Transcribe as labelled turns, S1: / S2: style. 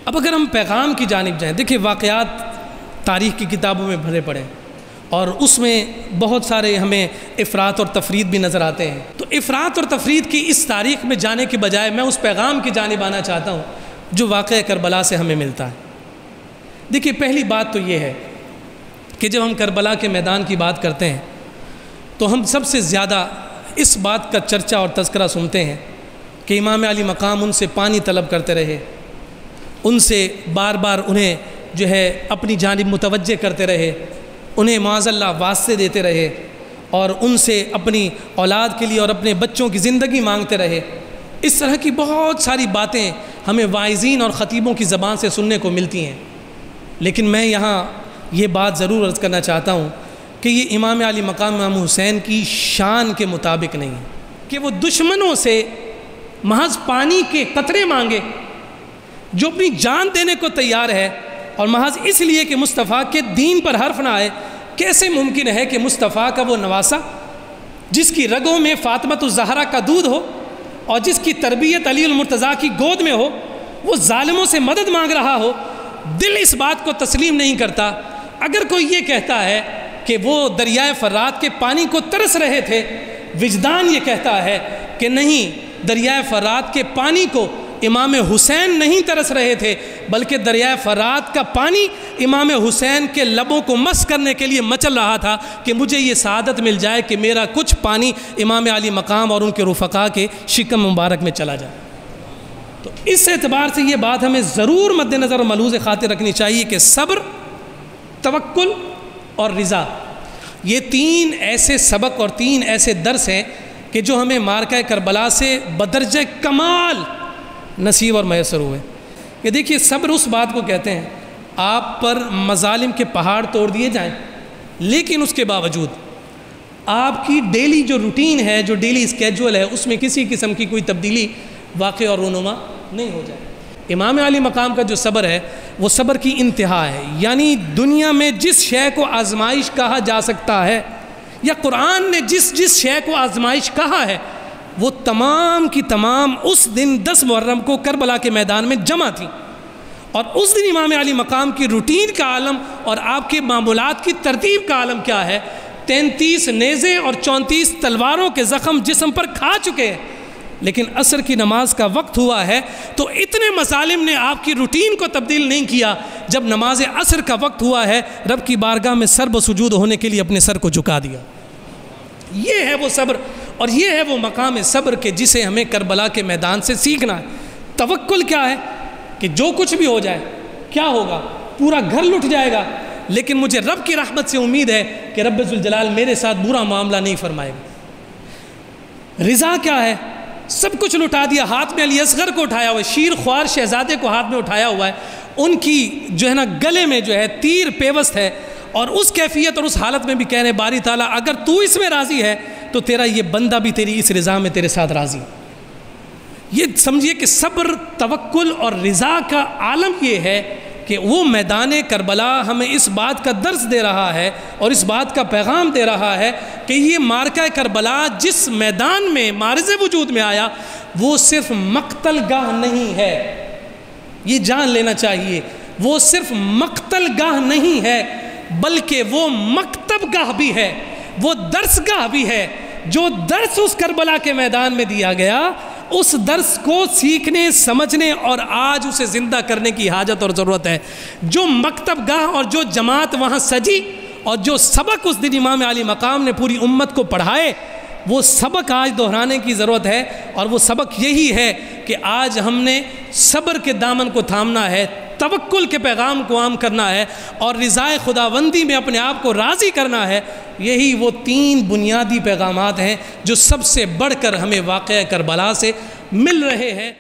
S1: اب اگر ہم پیغام کی جانب جائیں، دیکھیں واقعات تاریخ کی کتابوں میں بھرے پڑے اور اس میں بہت سارے ہمیں افراط اور تفرید بھی نظر آتے ہیں۔ تو افراط اور تفرید کی اس تاریخ میں جانے کے بجائے میں اس پیغام کی جانب آنا چاہتا ہوں جو واقعہ کربلا سے ہمیں ملتا ہے۔ دیکھیے پہلی بات تو یہ ہے کہ جب ہم کربلا کے میدان کی بات کرتے ہیں تو ہم سب سے زیادہ اس بات کا چرچا اور تذکرہ سنتے ہیں کہ امام علی مقام ان سے پانی طلب کرتے رہے، ان سے بار بار انہیں جو ہے اپنی جانب متوجہ کرتے رہے، انہیں معاذ اللہ واسطے دیتے رہے اور ان سے اپنی اولاد کے لیے اور اپنے بچوں کی زندگی مانگتے رہے۔ اس طرح کی بہت ساری باتیں ہمیں واعظین اور خطیبوں کی زبان سے سننے کو ملتی ہیں، لیکن میں یہاں یہ بات ضرور عرض کرنا چاہتا ہوں کہ یہ امام علی مقام امام حسین کی شان کے مطابق نہیں ہے کہ وہ دشمنوں سے محض پانی کے قطرے مانگے، جو اپنی جان دینے کو تیار ہے اور محض اس لیے کہ مصطفیٰ کے دین پر حرف نہ آئے۔ کیسے ممکن ہے کہ مصطفیٰ کا وہ نواسا جس کی رگوں میں فاطمۃ الزہرا کا دودھ ہو اور جس کی تربیت علی المرتضیٰ کی گود میں ہو، وہ ظالموں سے مدد مانگ رہا ہو؟ دل اس بات کو تسلیم نہیں کرتا۔ اگر کوئی یہ کہتا ہے کہ وہ دریائے فرات کے پانی کو ترس رہے تھے، وجدان یہ کہتا ہے کہ نہیں، دریائے فرات کے پانی کو امام حسین نہیں ترس رہے تھے، بلکہ دریائے فرات کا پانی امام حسین کے لبوں کو مس کرنے کے لیے مچل رہا تھا کہ مجھے یہ سعادت مل جائے کہ میرا کچھ پانی امام علی مقام اور ان کے رفقا کے شکم مبارک میں چلا جائے۔ تو اس اعتبار سے یہ بات ہمیں ضرور مد نظر اور ملحوظ خاطر رکھنی چاہیے کہ صبر، توکل اور رضا، یہ تین ایسے سبق اور تین ایسے درس ہیں کہ جو ہمیں معرکہ کربلا سے بدرجہ کمال نصیب اور میسر ہوئے۔ کہ دیکھیے صبر اس بات کو کہتے ہیں آپ پر مظالم کے پہاڑ توڑ دیے جائیں، لیکن اس کے باوجود آپ کی ڈیلی جو روٹین ہے، جو ڈیلی اسکیجول ہے، اس میں کسی قسم کی کوئی تبدیلی واقع اور رونما نہیں ہو جائے۔ امام علی مقام کا جو صبر ہے وہ صبر کی انتہا ہے، یعنی دنیا میں جس شے کو آزمائش کہا جا سکتا ہے یا قرآن نے جس شے کو آزمائش کہا ہے، وہ تمام کی تمام اس دن 10 محرم کو کربلا کے میدان میں جمع تھیں۔ اور اس دن امام علی مقام کی روٹین کا عالم اور آپ کے معمولات کی ترتیب کا عالم کیا ہے؟ 33 نیزے اور 34 تلواروں کے زخم جسم پر کھا چکے ہیں، لیکن عصر کی نماز کا وقت ہوا ہے تو اتنے مظالم نے آپ کی روٹین کو تبدیل نہیں کیا۔ جب نماز عصر کا وقت ہوا ہے، رب کی بارگاہ میں سر بسجود ہونے کے لیے اپنے سر کو جھکا دیا۔ یہ ہے وہ صبر اور یہ ہے وہ مقام صبر کہ جسے ہمیں کربلا کے میدان سے سیکھنا ہے۔ توکل کیا ہے کہ جو کچھ بھی ہو جائے، کیا ہوگا؟ پورا گھر لٹ جائے گا، لیکن مجھے رب کی رحمت سے امید ہے کہ رب ذوالجلال میرے ساتھ برا معاملہ نہیں فرمائے گا۔ رضا کیا ہے؟ سب کچھ لٹا دیا، ہاتھ میں علی اصغر کو اٹھایا ہوا ہے، شیر خوار شہزادے کو ہاتھ میں اٹھایا ہوا ہے، ان کی جو ہے نا گلے میں جو ہے تیر پیوست ہے، اور اس کیفیت اور اس حالت میں بھی کہنے باری تعالیٰ اگر تو اس میں راضی ہے تو تیرا یہ بندہ بھی تیری اس رضا میں تیرے ساتھ راضی ہے۔ یہ سمجھیے کہ صبر، توکل اور رضا کا عالم یہ ہے کہ وہ میدان کربلا ہمیں اس بات کا درس دے رہا ہے اور اس بات کا پیغام دے رہا ہے کہ یہ معرکہ کربلا جس میدان میں معرض وجود میں آیا وہ صرف مقتل گاہ نہیں ہے، یہ جان لینا چاہیے، وہ صرف مقتل گاہ نہیں ہے بلکہ وہ مکتب گاہ بھی ہے، وہ درس گاہ بھی ہے۔ جو درس اس کربلا کے میدان میں دیا گیا، اس درس کو سیکھنے، سمجھنے اور آج اسے زندہ کرنے کی حاجت اور ضرورت ہے۔ جو مکتب گاہ اور جو جماعت وہاں سجی اور جو سبق اس دن امام علی مقام نے پوری امت کو پڑھائے، وہ سبق آج دہرانے کی ضرورت ہے، اور وہ سبق یہی ہے کہ آج ہم نے صبر کے دامن کو تھامنا ہے، توکل کے پیغام کو عام کرنا ہے اور رضائے خداوندی میں اپنے آپ کو راضی کرنا ہے۔ یہی وہ 3 بنیادی پیغامات ہیں جو سب سے بڑھ کر ہمیں واقعہ کربلا سے مل رہے ہیں۔